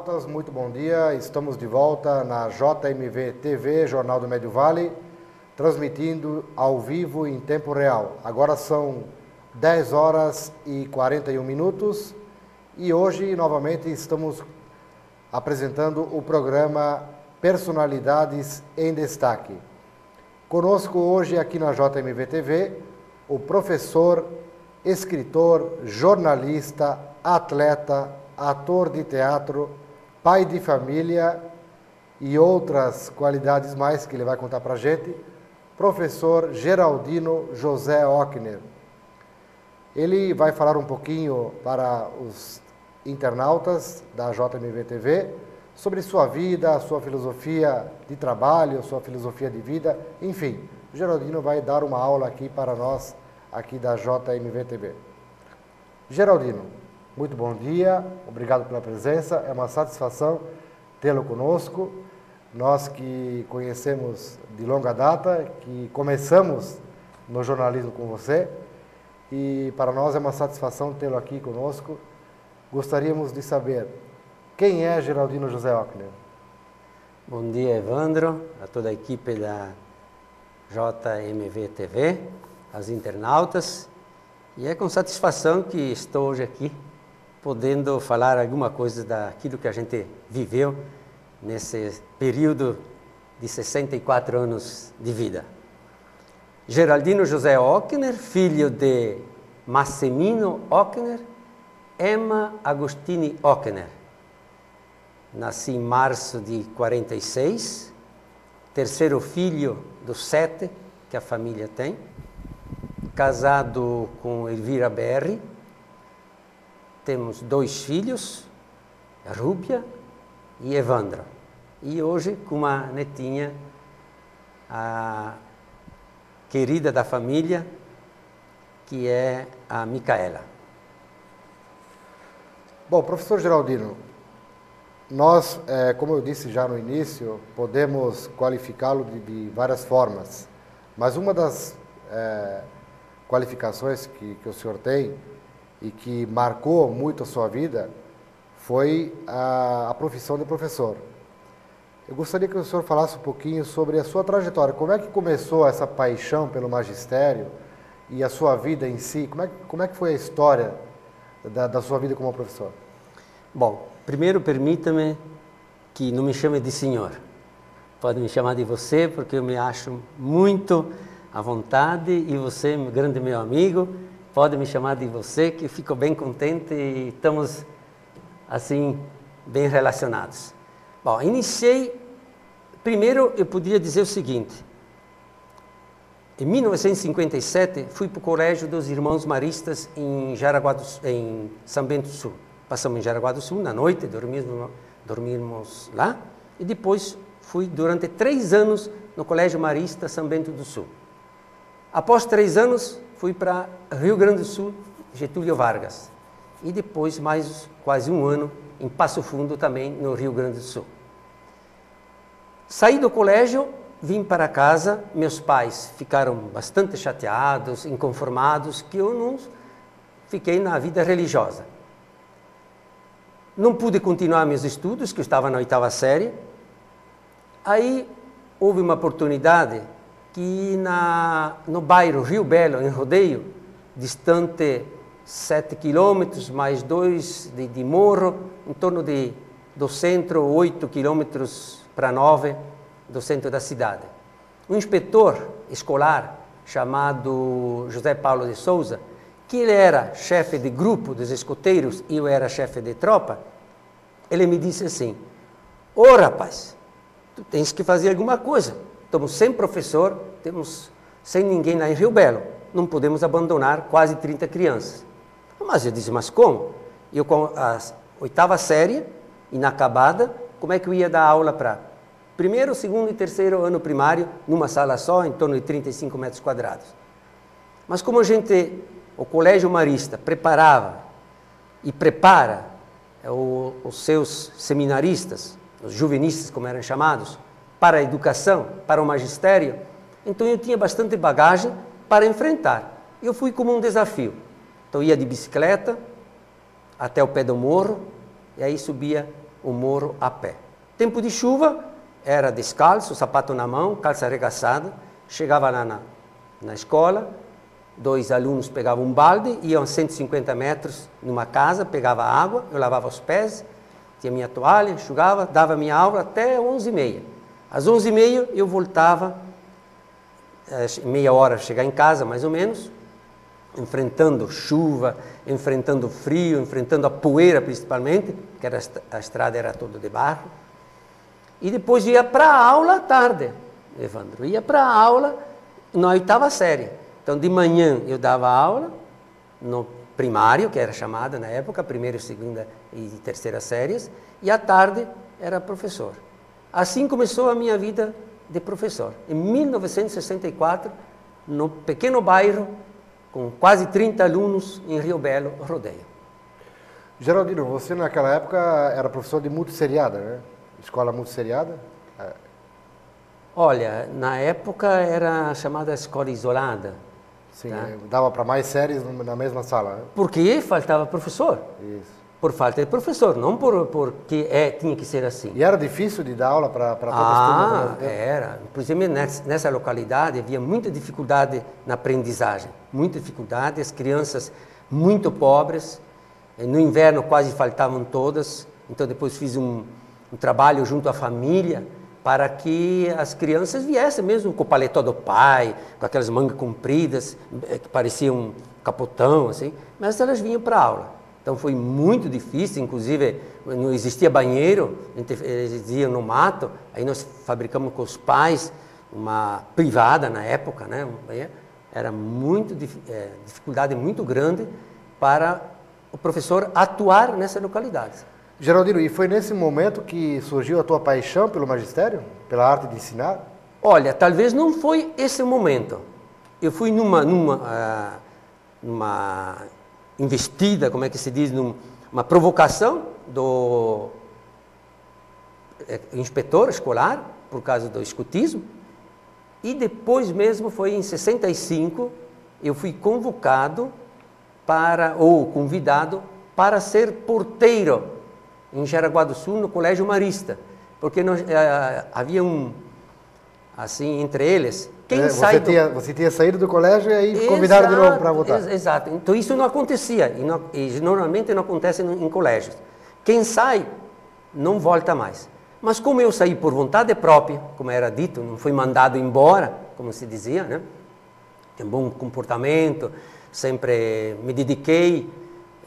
internautas, muito bom dia. Estamos de volta na JMV TV, Jornal do Médio Vale, transmitindo ao vivo em tempo real. Agora são 10 horas e 41 minutos e hoje, novamente, estamos apresentando o programa Personalidades em Destaque. Conosco hoje aqui na JMV TV, o professor, escritor, jornalista, atleta, ator de teatro, pai de família e outras qualidades mais que ele vai contar para a gente, professor Geraldino José Ockner. Ele vai falar um pouquinho para os internautas da JMV TV sobre sua vida, sua filosofia de trabalho, sua filosofia de vida, enfim. O Geraldino vai dar uma aula aqui para nós, aqui da JMV TV. Geraldino, muito bom dia, obrigado pela presença, é uma satisfação tê-lo conosco. Nós que conhecemos de longa data, que começamos no jornalismo com você, e para nós é uma satisfação tê-lo aqui conosco. Gostaríamos de saber quem é Geraldino José Ockner. Bom dia, Evandro, a toda a equipe da JMV TV, aos internautas, e é com satisfação que estou hoje aqui, podendo falar alguma coisa daquilo que a gente viveu nesse período de 64 anos de vida. Geraldino José Ockner, filho de Massimino Ockner, Emma Agostini Ockner. Nasci em março de 46, terceiro filho dos 7 que a família tem, casado com Elvira Berri. Temos 2 filhos, Rúbia e Evandro. E hoje com uma netinha, a querida da família, que é a Micaela. Bom, professor Geraldino, nós, como eu disse já no início, podemos qualificá-lo de várias formas, mas uma das qualificações que o senhor tem e que marcou muito a sua vida foi a profissão de professor. Eu gostaria que o senhor falasse um pouquinho sobre a sua trajetória. Como é que começou essa paixão pelo magistério e a sua vida em si? Como é que foi a história da sua vida como professor? Bom, primeiro permita-me que não me chame de senhor. Pode me chamar de você, porque eu me acho muito à vontade, e você, grande meu amigo, pode me chamar de você, que eu fico bem contente e estamos, assim, bem relacionados. Bom, primeiro eu podia dizer o seguinte: em 1957 fui para o Colégio dos Irmãos Maristas em São Bento do Sul. Passamos em Jaraguá do Sul na noite, dormimos lá, e depois fui durante 3 anos no Colégio Marista São Bento do Sul. Após 3 anos, fui para Rio Grande do Sul, Getúlio Vargas. E depois mais quase 1 ano em Passo Fundo, também no Rio Grande do Sul. Saí do colégio, vim para casa, meus pais ficaram bastante chateados, inconformados, que eu não fiquei na vida religiosa. Não pude continuar meus estudos, que eu estava na 8ª série. Aí houve uma oportunidade que no bairro Rio Belo, em Rodeio, distante 7 quilômetros, mais 2 de morro, em torno do centro, 8 quilômetros para 9 do centro da cidade. Um inspetor escolar chamado José Paulo de Souza, que ele era chefe de grupo dos escoteiros e eu era chefe de tropa, ele me disse assim: "Ô rapaz, tu tens que fazer alguma coisa. Estamos sem professor, temos sem ninguém lá em Rio Belo. Não podemos abandonar quase 30 crianças." Mas eu disse: "Mas como? Eu com a 8ª série, inacabada, como é que eu ia dar aula para primeiro, segundo e terceiro ano primário, numa sala só, em torno de 35 metros quadrados?" Mas como o Colégio Marista preparava e prepara os seus seminaristas, os juvenistas, como eram chamados, para a educação, para o magistério, então eu tinha bastante bagagem para enfrentar. Eu fui como um desafio. Então ia de bicicleta até o pé do morro, e aí subia o morro a pé. Tempo de chuva, era descalço, sapato na mão, calça arregaçada, chegava lá na escola, 2 alunos pegavam um balde, iam 150 metros numa casa, pegava água, eu lavava os pés, tinha minha toalha, enxugava, dava minha aula até 11h30. Às 11h30 eu voltava, meia hora chegar em casa mais ou menos, enfrentando chuva, enfrentando frio, enfrentando a poeira principalmente, porque a estrada era toda de barro. E depois ia para a aula à tarde, Evandro. Ia para a aula na 8ª série. Então, de manhã eu dava aula no primário, que era chamada na época, 1ª, 2ª e 3ª séries, e à tarde era professor. Assim começou a minha vida de professor. Em 1964, no pequeno bairro, com quase 30 alunos em Rio Belo, Rodeio. Geraldino, você naquela época era professor de multisseriada, né? Escola multisseriada? Olha, na época era chamada escola isolada. Sim, tá? Dava para mais séries na mesma sala, né? Porque faltava professor. Isso. Por falta de professor, não porque tinha que ser assim. E era difícil de dar aula para todas as turmas? Era. Inclusive nessa localidade havia muita dificuldade na aprendizagem. Muita dificuldade, as crianças muito pobres. No inverno quase faltavam todas. Então depois fiz um trabalho junto à família para que as crianças viessem mesmo com o paletó do pai, com aquelas mangas compridas, que pareciam um capotão, assim, mas elas vinham para a aula. Então foi muito difícil, inclusive não existia banheiro, eles iam no mato, aí nós fabricamos com os pais uma privada na época, né? Era dificuldade muito grande para o professor atuar nessa localidade. Geraldino, e foi nesse momento que surgiu a tua paixão pelo magistério? Pela arte de ensinar? Olha, talvez não foi esse o momento. Eu fui numa investida, como é que se diz, numa provocação do inspetor escolar, por causa do escotismo, e depois mesmo foi em 65, eu fui convocado convidado para ser porteiro em Jaraguá do Sul, no Colégio Marista, porque havia assim, entre eles, você tinha saído do colégio e aí convidaram de novo para voltar. Exato. Então isso não acontecia, e normalmente não acontece em colégios. Quem sai, não volta mais. Mas como eu saí por vontade própria, como era dito, não fui mandado embora, como se dizia, né? Tem bom comportamento, sempre me dediquei,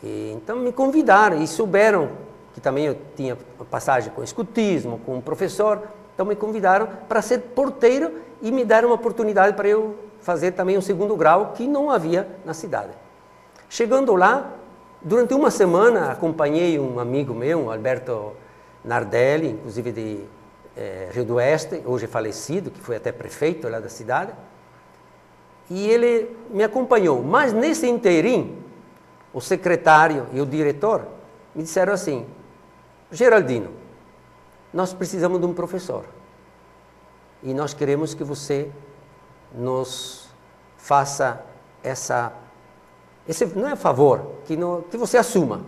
então me convidaram e souberam que também eu tinha passagem com escotismo, com um professor, então me convidaram para ser porteiro e me deram uma oportunidade para eu fazer também um 2º grau que não havia na cidade. Chegando lá, durante uma semana acompanhei um amigo meu, Alberto Nardelli, inclusive de Rio do Oeste, hoje falecido, que foi até prefeito lá da cidade, e ele me acompanhou. Mas nesse inteirinho, o secretário e o diretor me disseram assim: Geraldino, nós precisamos de um professor e nós queremos que você nos faça esse não é favor, que você assuma.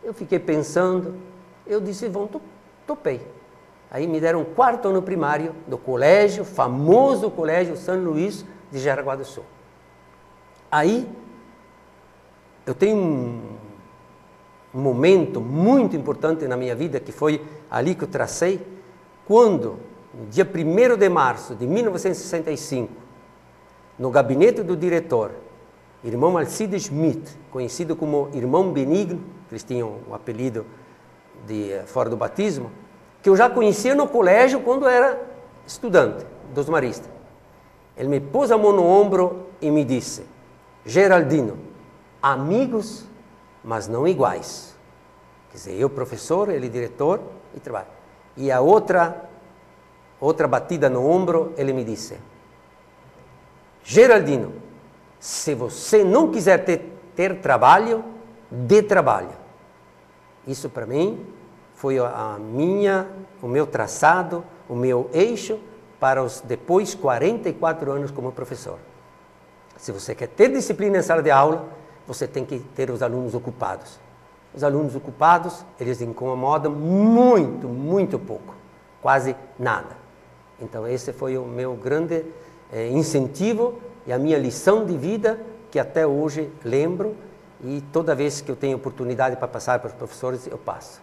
Eu fiquei pensando, eu disse, topei. Aí me deram um 4º ano primário do colégio, famoso colégio São Luís de Jaraguá do Sul. Aí eu tenho um momento muito importante na minha vida, que foi ali que eu tracei, quando, no dia 1º de março de 1965, no gabinete do diretor, irmão Alcide Schmidt, conhecido como Irmão Benigno, eles tinham o apelido de fora do batismo, que eu já conhecia no colégio quando era estudante dos maristas. Ele me pôs a mão no ombro e me disse: Geraldino, amigos, mas não iguais. Quer dizer, eu professor, ele diretor e trabalho. E a outra batida no ombro, ele me disse: Geraldino, se você não quiser ter trabalho, dê trabalho. Isso para mim foi o meu traçado, o meu eixo para os depois 44 anos como professor. Se você quer ter disciplina em sala de aula, você tem que ter os alunos ocupados. Os alunos ocupados, eles incomodam muito, muito pouco, quase nada. Então esse foi o meu grande incentivo e a minha lição de vida, que até hoje lembro, e toda vez que eu tenho oportunidade para passar para os professores, eu passo.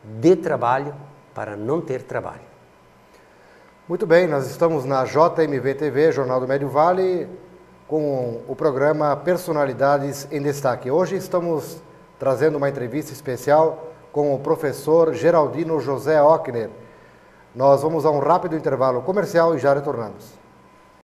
Dê trabalho para não ter trabalho. Muito bem, nós estamos na JMV TV, Jornal do Médio Vale, com o programa Personalidades em Destaque. Hoje estamos trazendo uma entrevista especial com o professor Geraldino José Ockner. Nós vamos a um rápido intervalo comercial e já retornamos.